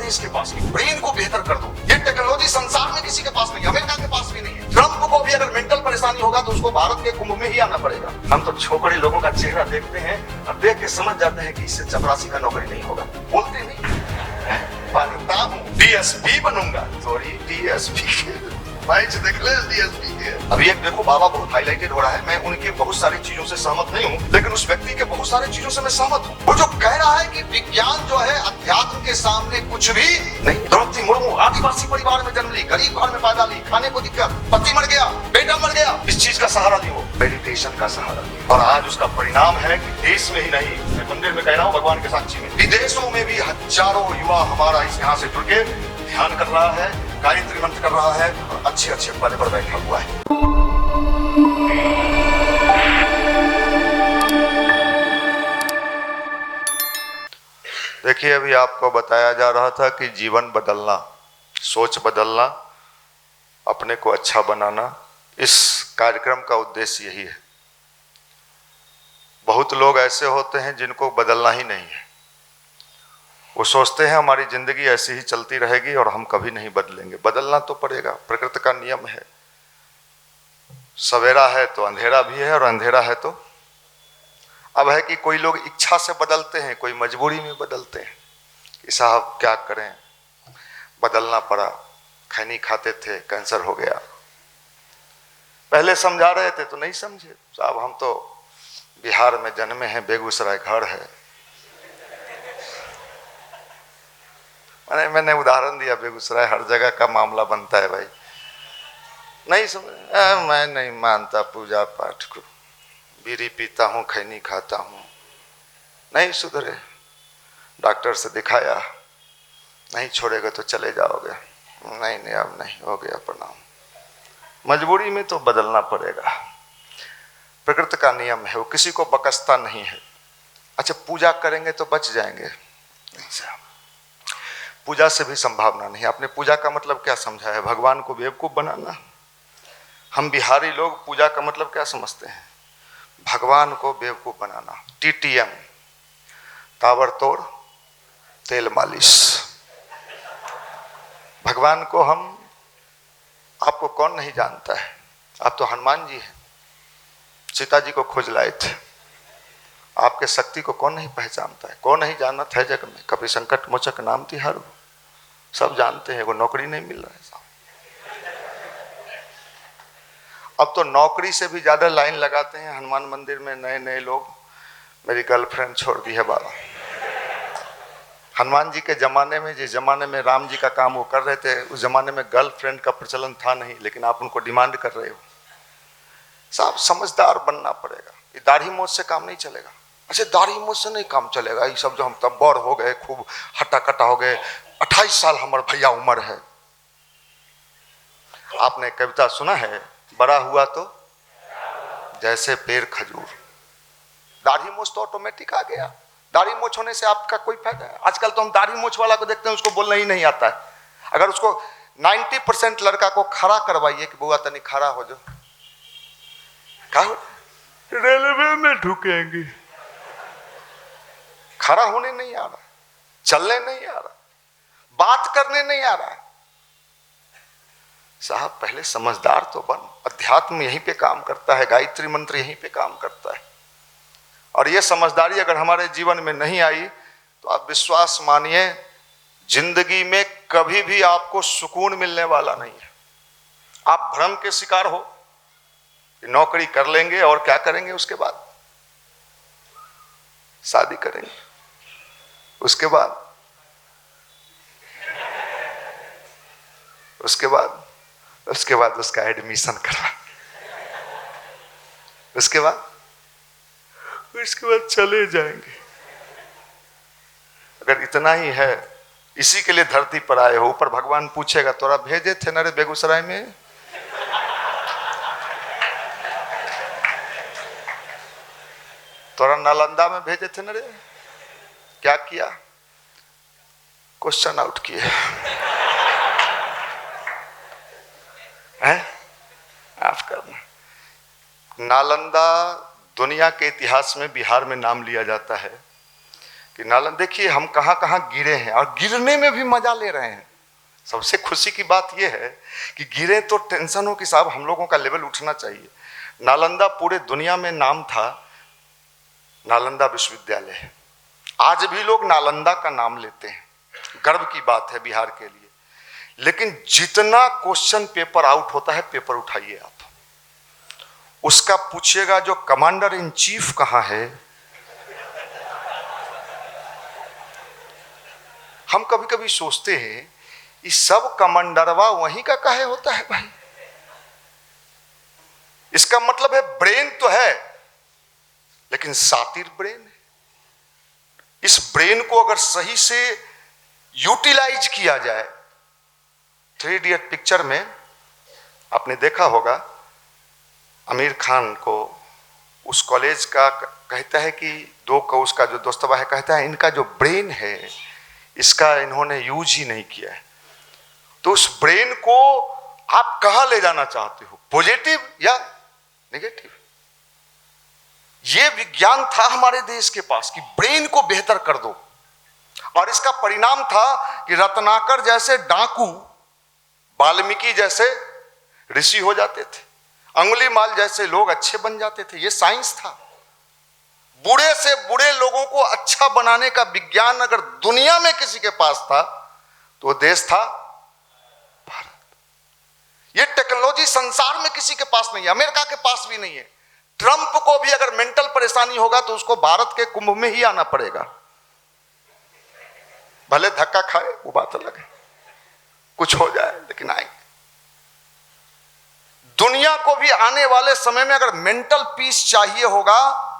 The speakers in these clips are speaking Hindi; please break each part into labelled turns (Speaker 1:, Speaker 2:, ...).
Speaker 1: देश के पास नहीं। ब्रेन को बेहतर कर दो। ये टेक्नोलॉजी संसार में किसी के पास नहीं, अमेरिका के पास भी नहीं है। ट्रंप को भी अगर मेंटल परेशानी होगा तो उसको भारत के कुंभ में ही आना पड़ेगा। हम तो छोकरे लोगों का चेहरा देखते हैं और देख के समझ जाते हैं कि इससे चपरासी का नौकरी नहीं होगा। बोलते नहीं, बनता हूँ डीएसपी बनूंगा। सॉरी डीएसपी मैच देख ले डीएसपी के। अभी एक देखो बाबा बहुत हाईलाइटेड हो रहा है। मैं उनकी बहुत सारी चीजों से सहमत नहीं हूँ, लेकिन उस व्यक्ति के बहुत सारी चीजों से मैं सहमत हूँ। वो जो कह रहा है कि विज्ञान जो है अध्यात्म के सामने कुछ भी नहीं। द्रौपदी मुर्मू आदिवासी परिवार में जन्म ली, गरीब घर में पैदा ली, खाने को दिक्कत, पति मर गया, बेटा मर गया, इस चीज का सहारा ली, वो मेडिटेशन का सहारा ली। और आज उसका परिणाम है कि देश में ही नहीं, मैं मंदिर में कह रहा हूँ भगवान के साक्षी में, विदेशों में भी हजारों युवा हमारा इस यहाँ से जुड़ के ध्यान कर रहा है, गायत्री मंत्र कर रहा है और अच्छे अच्छे पद पर बैठा हुआ है।
Speaker 2: देखिए, अभी आपको बताया जा रहा था कि जीवन बदलना, सोच बदलना, अपने को अच्छा बनाना, इस कार्यक्रम का उद्देश्य यही है। बहुत लोग ऐसे होते हैं जिनको बदलना ही नहीं है। वो सोचते हैं हमारी जिंदगी ऐसी ही चलती रहेगी और हम कभी नहीं बदलेंगे। बदलना तो पड़ेगा, प्रकृति का नियम है। सवेरा है तो अंधेरा भी है और अंधेरा है तो। अब है कि कोई लोग इच्छा से बदलते हैं, कोई मजबूरी में बदलते हैं कि साहब क्या करें, बदलना पड़ा, खैनी खाते थे कैंसर हो गया। पहले समझा रहे थे तो नहीं समझे। साहब हम तो बिहार में जन्मे हैं, बेगूसराय घर है। मैंने उदाहरण दिया, बेगूसराय हर जगह का मामला बनता है भाई। नहीं समझ, मैं नहीं मानता पूजा पाठ को, बीड़ी पीता हूँ, खैनी खाता हूँ। नहीं सुधरे, डॉक्टर से दिखाया, नहीं छोड़ेगा तो चले जाओगे। नहीं नहीं अब नहीं, हो गया प्रणाम। मजबूरी में तो बदलना पड़ेगा, प्रकृति का नियम है, वो किसी को बकसता नहीं है। अच्छा पूजा करेंगे तो बच जाएंगे, नहीं साहब, पूजा से भी संभावना नहीं। आपने पूजा का मतलब क्या समझा है? भगवान को बेवकूफ बनाना। हम बिहारी लोग पूजा का मतलब क्या समझते हैं? भगवान को बेवकूफ बनाना। टीटीएम, ताबड़तोड़ तेल मालिश। भगवान को हम, आपको कौन नहीं जानता है? आप तो हनुमान जी हैं, सीता जी को खोज लाए थे। आपके शक्ति को कौन नहीं पहचानता है? कौन नहीं जानता है जग में? कभी संकट मोचक नाम तिहारू, सब जानते हैं। वो नौकरी नहीं मिल रहा है साहब। अब तो नौकरी से भी ज्यादा लाइन लगाते हैं हनुमान मंदिर में नए नए लोग। मेरी गर्लफ्रेंड छोड़ दी है बाबा। हनुमान जी के जमाने में, जिस जमाने में राम जी का काम वो कर रहे थे, उस जमाने में गर्लफ्रेंड का प्रचलन था नहीं, लेकिन आप उनको डिमांड कर रहे हो। साहब समझदार बनना पड़ेगा। ये दाढ़ी मूंछ से काम नहीं चलेगा। अच्छा दाढ़ी मूंछ से नहीं काम चलेगा, ये सब जो हम तब बड़ हो गए, खूब हट्टा कट्टा हो गए। 28 साल हमारे भैया उम्र है। आपने कविता सुना है, बड़ा हुआ तो जैसे पेड़ खजूर। दाढ़ी मूंछ तो ऑटोमेटिक आ गया। दाढ़ी मूंछ होने से आपका कोई फायदा है? आजकल तो हम दाढ़ी मूंछ वाला को देखते हैं, उसको बोलना ही नहीं आता है। अगर उसको 90% लड़का को खड़ा करवाइए कि बुआ तनी खड़ा हो जाओ, रेलवे में ढुकेंगे। खड़ा होने नहीं आ रहा, चलने नहीं आ रहा, बात करने नहीं आ रहा है। साहब पहले समझदार तो बन। अध्यात्म यहीं पे काम करता है, गायत्री मंत्र यहीं पे काम करता है। और ये समझदारी अगर हमारे जीवन में नहीं आई तो आप विश्वास मानिए, जिंदगी में कभी भी आपको सुकून मिलने वाला नहीं है। आप भ्रम के शिकार हो कि नौकरी कर लेंगे और क्या करेंगे, उसके बाद शादी करेंगे, उसके बाद उसका एडमिशन करवा, उसके बाद चले जाएंगे। अगर इतना ही है, इसी के लिए धरती पर आए हो। ऊपर भगवान पूछेगा, तोरा भेजे थे ना रे बेगूसराय में? तोरा नालंदा में भेजे थे ना रे? क्या किया? क्वेश्चन आउट किए हैं? माफ करना। नालंदा दुनिया के इतिहास में बिहार में नाम लिया जाता है कि नालंदा, देखिए हम कहाँ कहाँ गिरे हैं और गिरने में भी मजा ले रहे हैं। सबसे खुशी की बात यह है कि गिरे तो टेंशन हो कि साहब हम लोगों का लेवल उठना चाहिए। नालंदा पूरे दुनिया में नाम था, नालंदा विश्वविद्यालय। आज भी लोग नालंदा का नाम लेते हैं, गर्व की बात है बिहार के लिए। लेकिन जितना क्वेश्चन पेपर आउट होता है, पेपर उठाइए आप, उसका पूछिएगा जो कमांडर इन चीफ कहां है। हम कभी कभी सोचते हैं ये सब कमांडरवा वहीं का काहे होता है भाई। इसका मतलब है ब्रेन तो है, लेकिन सातिर ब्रेन है। इस ब्रेन को अगर सही से यूटिलाइज किया जाए, 3 इडियट पिक्चर में आपने देखा होगा, आमिर खान को उस कॉलेज का कहता है कि दो का उसका जो दोस्तवा है कहता है इनका जो ब्रेन है इसका इन्होंने यूज ही नहीं किया है। तो उस ब्रेन को आप कहां ले जाना चाहते हो, पॉजिटिव या नेगेटिव? ये विज्ञान था हमारे देश के पास कि ब्रेन को बेहतर कर दो, और इसका परिणाम था कि रत्नाकर जैसे डाकू वाल्मीकि जैसे ऋषि हो जाते थे, अंगुलीमाल जैसे लोग अच्छे बन जाते थे। ये साइंस था। बुरे से बुरे लोगों को अच्छा बनाने का विज्ञान अगर दुनिया में किसी के पास था तो वो देश था भारत। ये टेक्नोलॉजी संसार में किसी के पास नहीं है, अमेरिका के पास भी नहीं है। ट्रंप को भी अगर मेंटल परेशानी होगा तो उसको भारत के कुंभ में ही आना पड़ेगा, भले धक्का खाए वो बात अलग है, कुछ हो जाए लेकिन आएंगे। दुनिया को भी आने वाले समय में अगर मेंटल पीस चाहिए होगा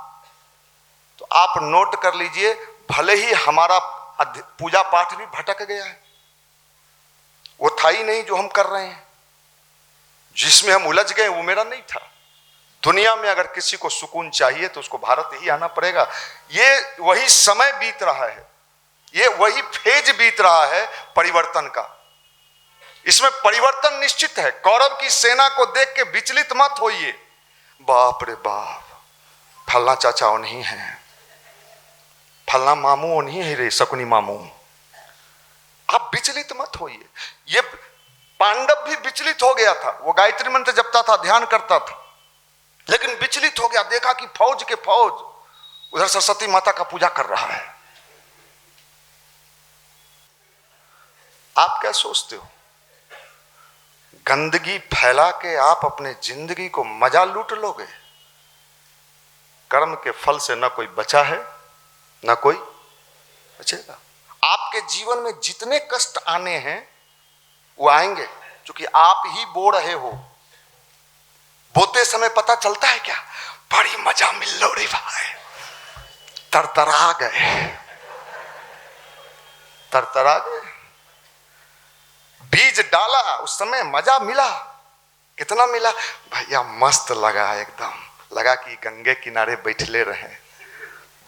Speaker 2: तो आप नोट कर लीजिए, भले ही हमारा पूजा पाठ भी भटक गया है, वो था ही नहीं जो हम कर रहे हैं, जिसमें हम उलझ गए वो मेरा नहीं था। दुनिया में अगर किसी को सुकून चाहिए तो उसको भारत ही आना पड़ेगा। ये वही समय बीत रहा है, ये वही फेज बीत रहा है परिवर्तन का। इसमें परिवर्तन निश्चित है। कौरव की सेना को देख के विचलित मत होइए, बाप रे बाप, फलना चाचा वो नहीं है, फलना मामू वो नहीं है रे, शकुनी मामू। आप विचलित मत होइए। ये पांडव भी विचलित हो गया था, वो गायत्री मंत्र जपता था, ध्यान करता था, लेकिन विचलित हो गया, देखा कि फौज के फौज उधर सरस्वती माता का पूजा कर रहा है। आप क्या सोचते हो, गंदगी फैला के आप अपने जिंदगी को मजा लूट लोगे? कर्म के फल से न कोई बचा है न कोई बचेगा। आपके जीवन में जितने कष्ट आने हैं वो आएंगे, क्योंकि आप ही बो रहे हो। बोते समय पता चलता है क्या, बड़ी मजा मिल लो रे भाई, तरतरा गए, तरतरा गए। बीज डाला उस समय मजा मिला, कितना मिला भैया, मस्त लगा, एकदम लगा कि गंगे किनारे बैठले रहे,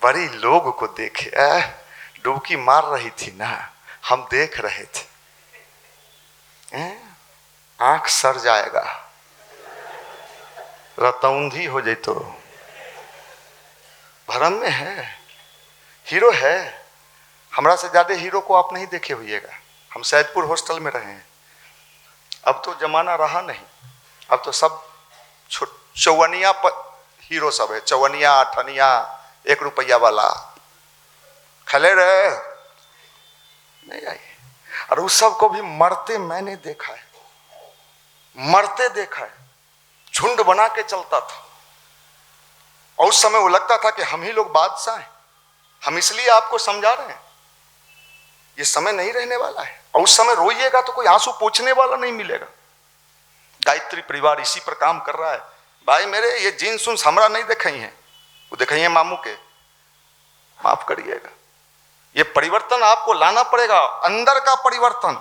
Speaker 2: बड़ी लोग को देखे, डुबकी मार रही थी ना, हम देख रहे थे। आंख सर जाएगा, रतौंधी हो जाए तो भरम में है। हीरो है, हमरा से ज्यादा हीरो को आप नहीं देखे होइएगा। हम सैदपुर हॉस्टल में रहे हैं, अब तो जमाना रहा नहीं, अब तो सब चौवनिया हीरो सब है, चौवनिया, अठनिया, 1 रुपया वाला खले रहे नहीं आई। और उस सब को भी मरते मैंने देखा है, मरते देखा है, झुंड बना के चलता था। और उस समय वो लगता था कि हम ही लोग बादशाह हैं। हम इसलिए आपको समझा रहे हैं, ये समय नहीं रहने वाला है। और उस समय रोइएगा तो कोई आंसू पोंछने वाला नहीं मिलेगा। गायत्री परिवार इसी पर काम कर रहा है। भाई मेरे, ये जीन्स उन्स हमरा नहीं दिखाई हैं, वो दिखाई है मामू के, माफ करिएगा। ये परिवर्तन आपको लाना पड़ेगा, अंदर का परिवर्तन,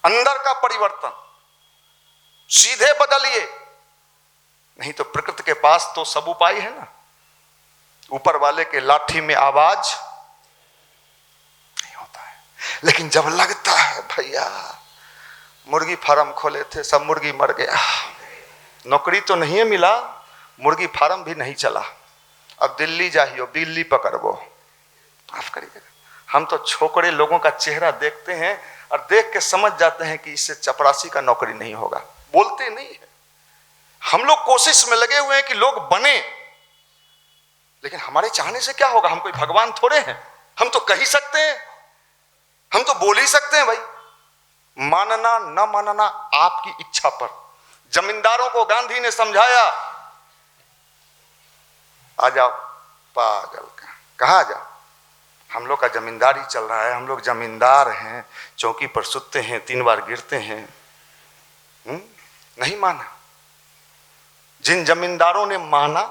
Speaker 2: अंदर का परिवर्तन। सीधे बदलिए, नहीं तो प्रकृति के पास तो सब उपाय है ना। ऊपर वाले के लाठी में आवाज नहीं होता है, लेकिन जब लगता है भैया, मुर्गी फार्म खोले थे, सब मुर्गी मर गया, नौकरी तो नहीं मिला, मुर्गी फार्म भी नहीं चला, अब दिल्ली जाइयो, दिल्ली पकड़बो, माफ करिएगा, हम तो छोकरे लोगों का चेहरा देखते हैं और देख के समझ जाते हैं कि इससे चपरासी का नौकरी नहीं होगा, बोलते नहीं है। हम लोग कोशिश में लगे हुए हैं कि लोग बने, लेकिन हमारे चाहने से क्या होगा? हम कोई भगवान थोड़े हैं, हम तो कह ही सकते हैं, हम तो बोल ही सकते हैं भाई। मानना न मानना आपकी इच्छा पर। जमींदारों को गांधी ने समझाया, आ जाओ पागल का, कहाँ आ जाओ, हम लोग का जमींदारी चल रहा है, हम लोग जमींदार हैं, चौकी पर सुतते हैं, 3 बार गिरते हैं। नहीं माना। जिन जमींदारों ने माना,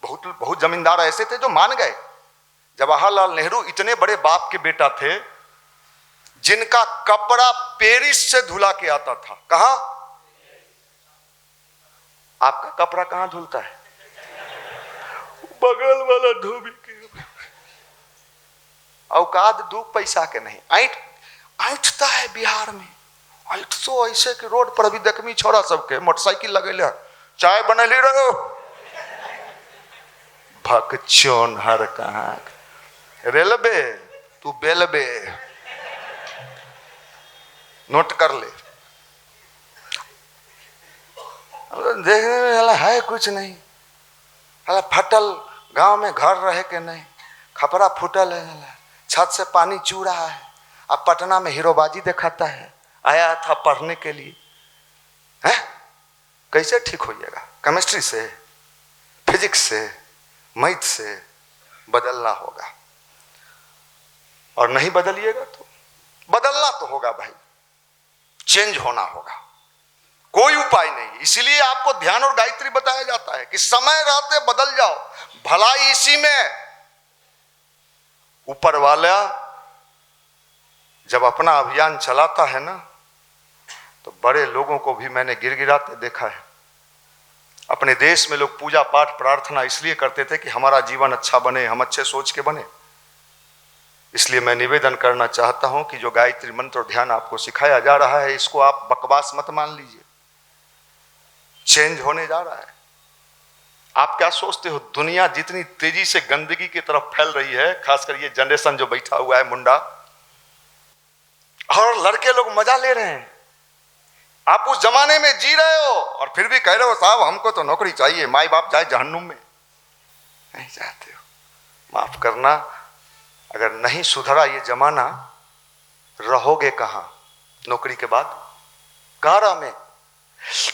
Speaker 2: बहुत जमींदार ऐसे थे जो मान गए। जवाहरलाल नेहरू इतने बड़े बाप के बेटा थे जिनका कपड़ा पेरिस से धुला के आता था। कहां? आपका कपड़ा कहां धुलता है? बगल वाला धोबी के। औकात 2 पैसा के नहीं। ऐंठता है बिहार में, ऐंठ तो ऐसे कि रोड पर अभी देखमी छोरा सबके मोटरसाइकिल लगेले, चाय बनैली रहो, भकचोन हर कहाँ। रेलवे तू बेलबे, नोट कर ले। देखने में है कुछ नहीं, फटल गांव में घर रहे के नहीं, खपरा फुटल है, छत से पानी चू रहा है। अब पटना में हीरोबाजी दिखाता है, आया था पढ़ने के लिए। है कैसे ठीक होइएगा? केमिस्ट्री से, फिजिक्स से, मैथ से बदलना होगा। और नहीं बदलिएगा तो बदलना तो होगा भाई, चेंज होना होगा, कोई उपाय नहीं। इसीलिए आपको ध्यान और गायत्री बताया जाता है कि समय रहते बदल जाओ, भलाई इसी में। ऊपर वाला जब अपना अभियान चलाता है ना, तो बड़े लोगों को भी मैंने गिड़गिड़ाते देखा है। अपने देश में लोग पूजा पाठ प्रार्थना इसलिए करते थे कि हमारा जीवन अच्छा बने, हम अच्छे सोच के बने। इसलिए मैं निवेदन करना चाहता हूं कि जो गायत्री मंत्र और ध्यान आपको सिखाया जा रहा है, इसको आप बकवास मत मान लीजिए। चेंज होने जा रहा है। आप क्या सोचते हो, दुनिया जितनी तेजी से गंदगी की तरफ फैल रही है, खासकर ये जनरेशन जो बैठा हुआ है मुंडा, और लड़के लोग मजा ले रहे हैं। आप उस जमाने में जी रहे हो और फिर भी कह रहे हो साहब हमको तो नौकरी चाहिए, माई बाप जाए जहन्नुम में। नहीं चाहते हो। माफ करना, अगर नहीं सुधरा ये जमाना, रहोगे कहां नौकरी के बाद? कारा में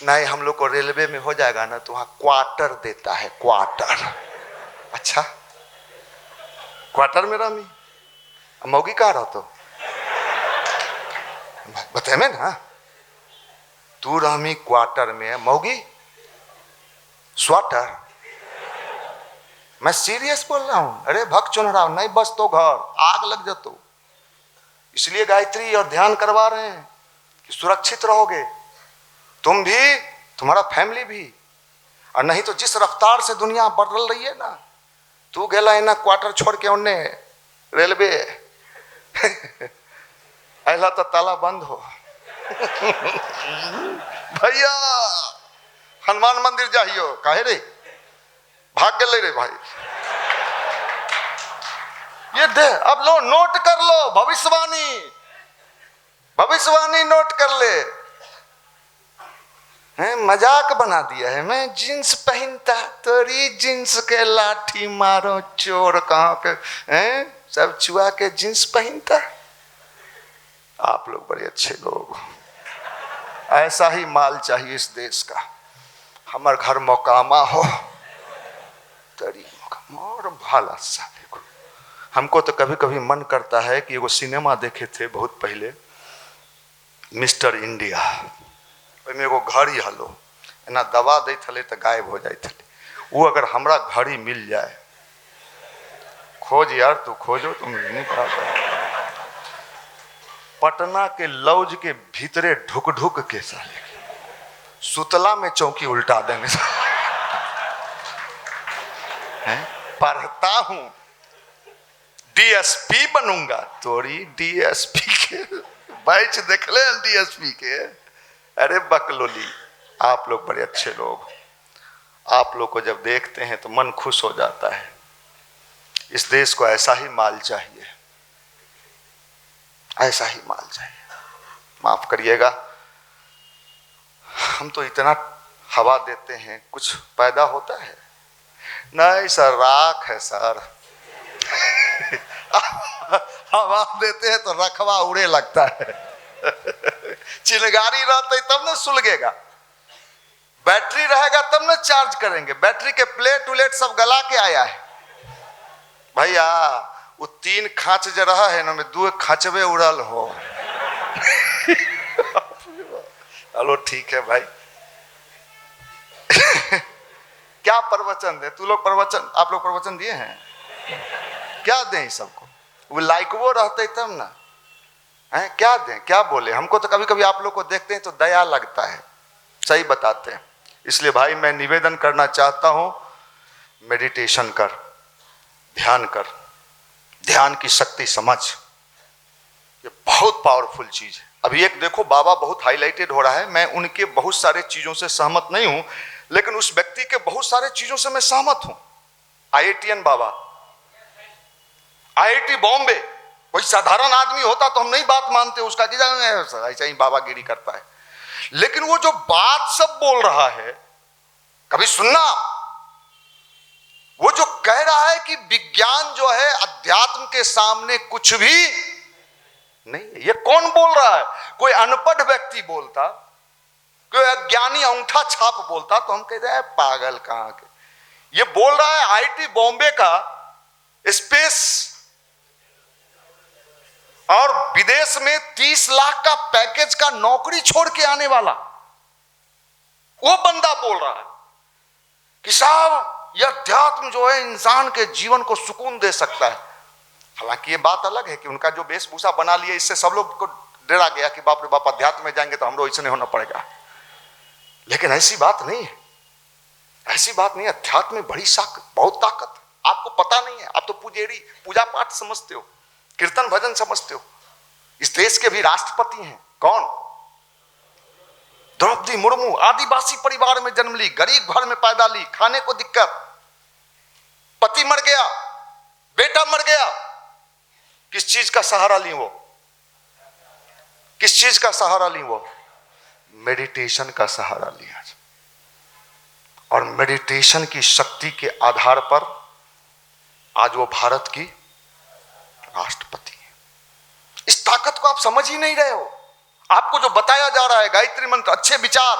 Speaker 2: नहीं, हम लोग को रेलवे में हो जाएगा ना, तो वहां क्वार्टर देता है, क्वार्टर। अच्छा, क्वार्टर में रमी मौगी कहा रहो तो बताए में ना, तू रहमी क्वार्टर में, मौगी स्वाटर। मैं सीरियस बोल रहा हूं। अरे भक्त चुन रहा हूं, नहीं बस तो घर आग लग जातो। इसलिए गायत्री और ध्यान करवा रहे हैं कि सुरक्षित रहोगे तुम भी, तुम्हारा फैमिली भी। और नहीं तो जिस रफ्तार से दुनिया बदल रही है ना, तू गेला है ना क्वार्टर छोड़ के उन्ने रेलवे अहला तो ताला बंद हो भैया हनुमान मंदिर जाइयो, काहे रे भाग गए रे भाई। ये दे, अब लो नोट कर लो, भविष्यवाणी नोट कर ले। मजाक बना दिया है। मैं जींस पहनता, तोरी जींस के लाठी मारो चोर कहाँ के, सब चुआ के जींस पहनता। आप लोग बड़े अच्छे लोग, ऐसा ही माल चाहिए इस देश का। हमार घर मोकामा हो, तरी मोर भाला सा। देखो, हमको तो कभी कभी मन करता है कि वो सिनेमा देखे थे बहुत पहले, मिस्टर इंडिया। में एगो घड़ी हलो एना दबा दे थले तो गायब हो जाए। वो अगर हमरा घड़ी मिल जाए, खोज यार, तू खोजो, तुम नहीं पाता। पटना के लौज के भीतरे ढुक ढुक के साले सुतला में चौकी उल्टा देंगे। पढ़ता हूं, डीएसपी बनूंगा। तोरी डीएसपी के बैच देख ले, डीएसपी के। अरे बकलोली, आप लोग बड़े अच्छे लोग। आप लोग को जब देखते हैं तो मन खुश हो जाता है। इस देश को ऐसा ही माल चाहिए, ऐसा ही माल चाहिए। माफ करिएगा, हम तो इतना हवा देते हैं, कुछ पैदा होता है? नहीं सर, राख है सर। हवा देते हैं तो रखवा उड़े लगता है। चिनगारी रहते तब ना सुलगेगा, बैटरी रहेगा तब ना चार्ज करेंगे। बैटरी के प्लेट उलेट सब गला के आया है भैया। वो 3 खांच जो रहा है ना, में 2 खांचवे उड़ल हो। चलो ठीक है भाई। क्या प्रवचन दे? तू लोग प्रवचन, आप लोग प्रवचन दिए हैं? क्या दें सबको? वो लाइक वो रहते तब ना है, क्या दें, क्या बोले? हमको तो कभी कभी आप लोग को देखते हैं तो दया लगता है, सही बताते हैं। इसलिए भाई मैं निवेदन करना चाहता हूं, मेडिटेशन कर, ध्यान कर, ध्यान की शक्ति समझ, ये बहुत पावरफुल चीज है। अभी एक देखो, बाबा बहुत हाईलाइटेड हो रहा है, मैं उनके बहुत सारे चीजों से सहमत नहीं हूं, लेकिन उस व्यक्ति के बहुत सारे चीजों से मैं सहमत हूं। IITN बाबा, IIT बॉम्बे, कोई साधारण आदमी होता तो हम नहीं बात मानते उसका कि ऐसा ही बाबागिरी करता है, लेकिन वो जो बात सब बोल रहा है, कभी सुनना, वो जो कह रहा है कि विज्ञान जो है अध्यात्म के सामने कुछ भी नहीं है, ये कौन बोल रहा है? कोई अनपढ़ व्यक्ति बोलता, कोई अज्ञानी अंगूठा छाप बोलता तो हम कहते हैं पागल कहां के। ये बोल रहा है IIT बॉम्बे का स्पेस, और विदेश में 30 लाख का पैकेज का नौकरी छोड़ के आने वाला वो बंदा बोल रहा है कि साहब यह अध्यात्म जो है इंसान के जीवन को सुकून दे सकता है। हालांकि ये बात अलग है कि उनका जो वेशभूषा बना लिया, इससे सब लोग को डरा गया कि बाप रे बाप, अध्यात्म में जाएंगे तो हम लोग ऐसे होना पड़ेगा। लेकिन ऐसी बात नहीं है, ऐसी बात नहीं है। अध्यात्म में बड़ी बहुत ताकत है, आपको पता नहीं है। आप तो पुजेरी, पूजा पाठ समझते हो, कीर्तन भजन समझते हो। इस देश के भी राष्ट्रपति हैं, कौन? द्रौपदी मुर्मू। आदिवासी परिवार में जन्म ली, गरीब घर में पैदा ली, खाने को दिक्कत, पति मर गया, बेटा मर गया, किस चीज का सहारा ली वो? किस चीज का सहारा ली वो? मेडिटेशन का सहारा लिया। और मेडिटेशन की शक्ति के आधार पर आज वो भारत की राष्ट्रपति है। इस ताकत को आप समझ ही नहीं रहे हो। आपको जो बताया जा रहा है गायत्री मंत्र, अच्छे विचार,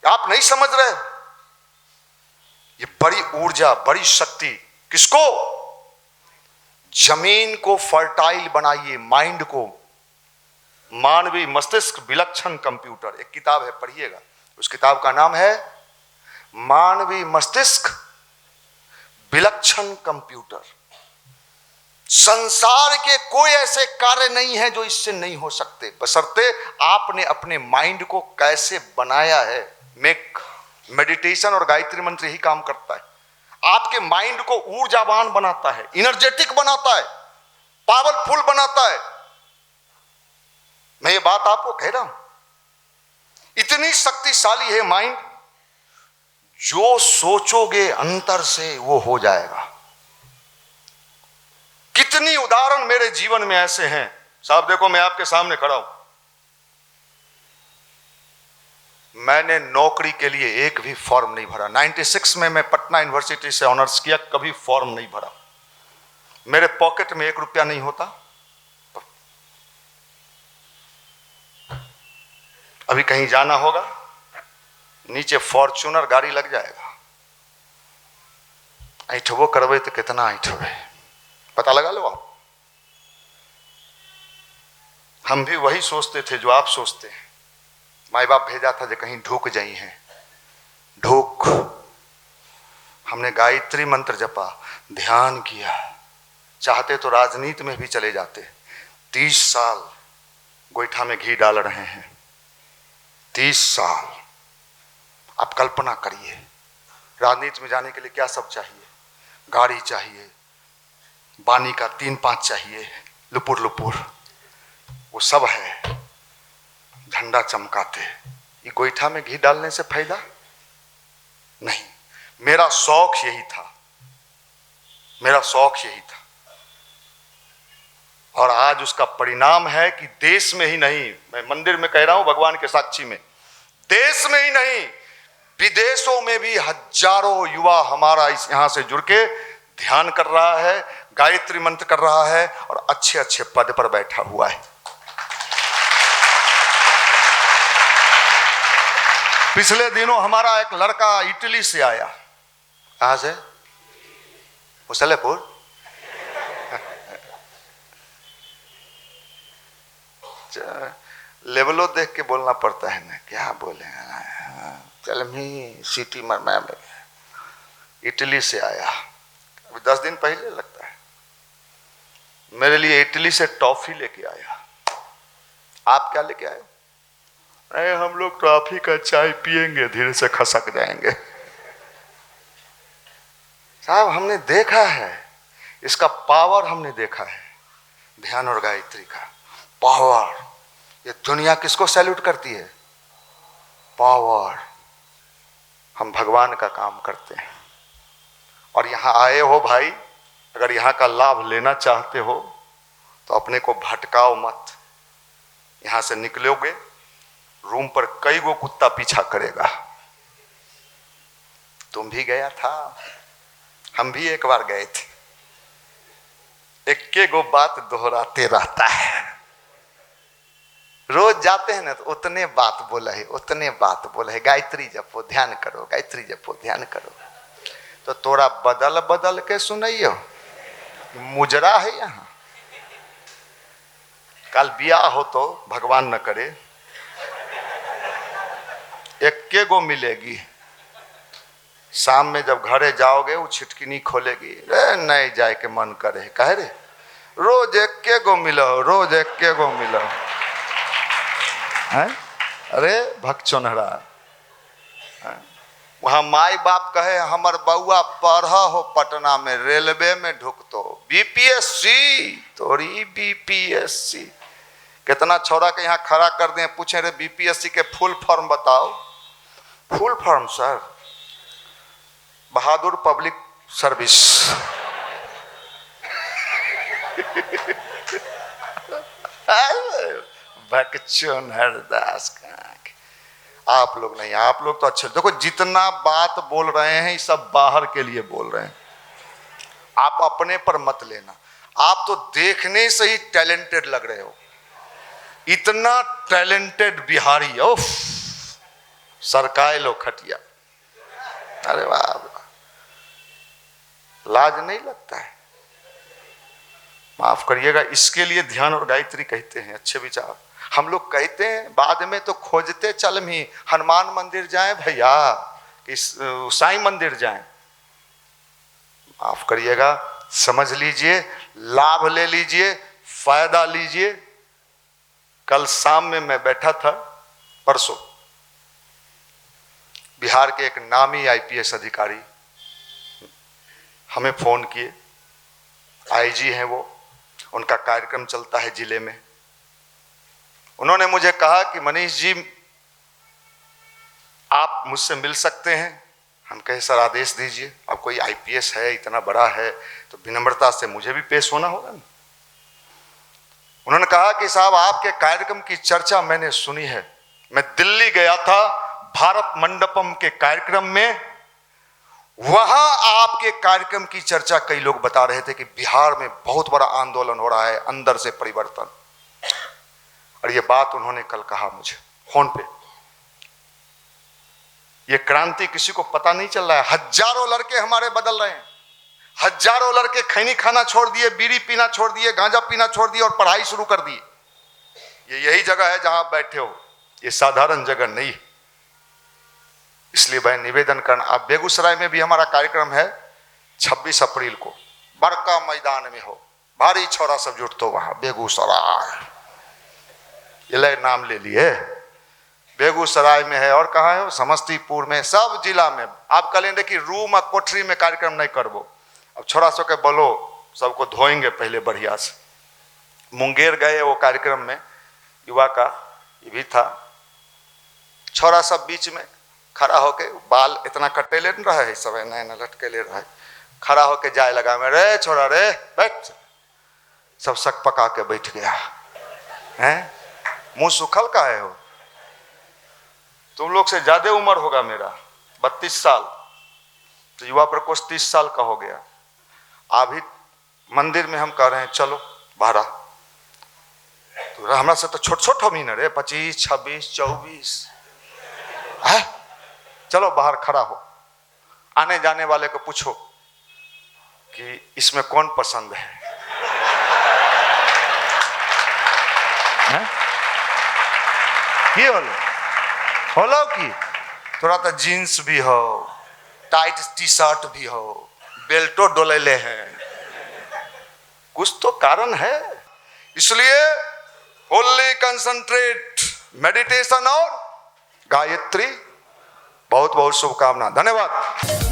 Speaker 2: आप नहीं समझ रहे। ये बड़ी ऊर्जा, बड़ी शक्ति किसको? जमीन को फर्टाइल बनाइए, माइंड को। मानवीय मस्तिष्क विलक्षण कंप्यूटर, एक किताब है, पढ़िएगा। उस किताब का नाम है मानवीय मस्तिष्क विलक्षण कंप्यूटर। संसार के कोई ऐसे कार्य नहीं है जो इससे नहीं हो सकते, बशर्ते आपने अपने माइंड को कैसे बनाया है। मेडिटेशन और गायत्री मंत्र ही काम करता है। आपके माइंड को ऊर्जावान बनाता है, एनर्जेटिक बनाता है, पावरफुल बनाता है। मैं ये बात आपको कह रहा हूं, इतनी शक्तिशाली है माइंड, जो सोचोगे अंतर से वो हो जाएगा। कितनी उदाहरण मेरे जीवन में ऐसे हैं साहब, देखो मैं आपके सामने खड़ा हूं, मैंने नौकरी के लिए एक भी फॉर्म नहीं भरा। 96 में मैं पटना यूनिवर्सिटी से ऑनर्स किया, कभी फॉर्म नहीं भरा। मेरे पॉकेट में 1 रुपया नहीं होता। अभी कहीं जाना होगा, नीचे फॉर्च्यूनर गाड़ी लग जाएगा, ऐठबो करवे तो कितना ऐठबे, पता लगा लो आप। हम भी वही सोचते थे जो आप सोचते हैं। माई बाप भेजा था जो कहीं ढूक जाई हैं, ढूक। हमने गायत्री मंत्र जपा, ध्यान किया, चाहते तो राजनीति में भी चले जाते। 30 साल गोईठा में घी डाल रहे हैं, 30 साल। आप कल्पना करिए, राजनीति में जाने के लिए क्या सब चाहिए? गाड़ी चाहिए, बानी का 3-5 चाहिए, लुपुर लुपुर, वो सब है। झंडा चमकाते। ये गोईठा में घी डालने से फायदा नहीं। मेरा शौक यही था मेरा शौक यही था, और आज उसका परिणाम है कि देश में ही नहीं, मैं मंदिर में कह रहा हूं भगवान के साक्षी में, देश में ही नहीं विदेशों में भी हजारों युवा हमारा इस यहां से जुड़ के ध्यान कर रहा है, गायत्री मंत्र कर रहा है और अच्छे अच्छे पद पर बैठा हुआ है। पिछले दिनों हमारा एक लड़का इटली से आया। कहां से? मुसल्लेपुर। लेवलो देख के बोलना पड़ता है ना, क्या बोले, चल मी सिटी में इटली से आया, 10 दिन पहले लगता है, मेरे लिए इटली से टॉफी लेके आया। आप क्या लेके आए? अरे हम लोग टॉफी का चाय पिएंगे, धीरे से खसक जाएंगे। साहब हमने देखा है इसका पावर, हमने देखा है ध्यान और गायत्री का पावर। ये दुनिया किसको सैल्यूट करती है? पावर। हम भगवान का काम करते हैं। और यहां आए हो भाई, अगर यहां का लाभ लेना चाहते हो तो अपने को भटकाओ मत। यहां से निकलोगे, रूम पर कई गो कुत्ता पीछा करेगा। तुम भी गया था, हम भी एक बार गए थे। एक गो बात दोहराते रहता है, रोज जाते हैं ना तो उतने बात बोला है, उतने बात बोला है, गायत्री जपो ध्यान करो, गायत्री जपो ध्यान करो। तो तोरा बदल बदल के सुनाइयो, मुजरा है यहाँ। कल बियाह हो तो भगवान न करे, एक गो मिलेगी। शाम में जब घरे जाओगे वो छिटकिनी खोलेगी, रे नहीं जाए के मन करे, कहे रे रोज एक गो मिलो, रोज एक गो मिलो है? अरे भगचोनहरा, वहां माई बाप कहे हमर बउआ पढ़ा हो पटना में, रेलवे में ढुकतो, बीपीएससी, तोरी बीपीएससी। कितना छोरा के यहाँ खड़ा कर दें, पूछे रे बीपीएससी के फुल फॉर्म बताओ। फुल फॉर्म सर, बहादुर पब्लिक सर्विस। भक्चोन हरदास का आप लोग नहीं, आप लोग तो अच्छे। देखो जितना बात बोल रहे हैं ये सब बाहर के लिए बोल रहे हैं, आप अपने पर मत लेना। आप तो देखने से ही टैलेंटेड लग रहे हो, इतना टैलेंटेड बिहारी। ओफ, सरकाए लो खटिया। अरे वाह, लाज नहीं लगता है? माफ करिएगा, इसके लिए ध्यान और गायत्री कहते हैं, अच्छे विचार। हम लोग कहते हैं बाद में तो खोजते चल ही, हनुमान मंदिर जाएं भैया कि साईं मंदिर जाएं। माफ करिएगा, समझ लीजिए, लाभ ले लीजिए, फायदा लीजिए। कल शाम में मैं बैठा था, परसों बिहार के एक नामी आईपीएस अधिकारी हमें फोन किए, आईजी हैं वो, उनका कार्यक्रम चलता है जिले में। उन्होंने मुझे कहा कि मनीष जी आप मुझसे मिल सकते हैं। हम कहे सर आदेश दीजिए, अब कोई आईपीएस है, इतना बड़ा है तो विनम्रता से मुझे भी पेश होना होगा ना। उन्होंने कहा कि साहब आपके कार्यक्रम की चर्चा मैंने सुनी है, मैं दिल्ली गया था भारत मंडपम के कार्यक्रम में, वहां आपके कार्यक्रम की चर्चा कई लोग बता रहे थे कि बिहार में बहुत बड़ा आंदोलन हो रहा है, अंदर से परिवर्तन। और ये बात उन्होंने कल कहा मुझे फोन पे। ये क्रांति किसी को पता नहीं चल रहा है। हजारों लड़के हमारे बदल रहे हैं, हजारों लड़के खैनी खाना छोड़ दिए, बीड़ी पीना छोड़ दिए, गांजा पीना छोड़ दिए और पढ़ाई शुरू कर दी। ये यही जगह है जहां आप बैठे हो, ये साधारण जगह नहीं। इसलिए मैं निवेदन करना, आप बेगूसराय में भी हमारा कार्यक्रम है 26 अप्रैल को, बड़का मैदान में हो, भारी छोरा सब जुटतो वहां बेगूसराय। ये ले नाम ले लिए, बेगूसराय में है और कहाँ है, समस्तीपुर में, सब जिला में। आप कहेंगे कि रूम और कोठरी में कार्यक्रम नहीं करबो, अब छोरा सो के बोलो सबको धोएंगे पहले बढ़िया से। मुंगेर गए वो कार्यक्रम में, युवा का ये भी था, छोरा सब बीच में खड़ा होके, बाल इतना कटेले न रहा है, सब नए न लटकेले रहा है, खड़ा होके जाए लगा मैं, रे छोड़ा रे बैठ। सब शक पका के बैठ गया। हैं मुंह सुखल का है हो? तुम लोग से ज्यादा उम्र होगा मेरा, 32 साल, तो युवा प्रकोष्ठ 30 साल का हो गया। अभी मंदिर में हम कह रहे हैं चलो बाहर, तो हमारा से तो छोट छोट हम ही ना रे, 25, 26, 24 है। चलो बाहर खड़ा हो, आने जाने वाले को पूछो कि इसमें कौन पसंद है? की होलो की थोड़ा तो जीन्स भी हो, टाइट टी शर्ट भी हो, बेल्टो डोलेले हैं, कुछ तो कारण है। इसलिए होली कंसंट्रेट, मेडिटेशन और गायत्री। बहुत बहुत शुभकामना, धन्यवाद।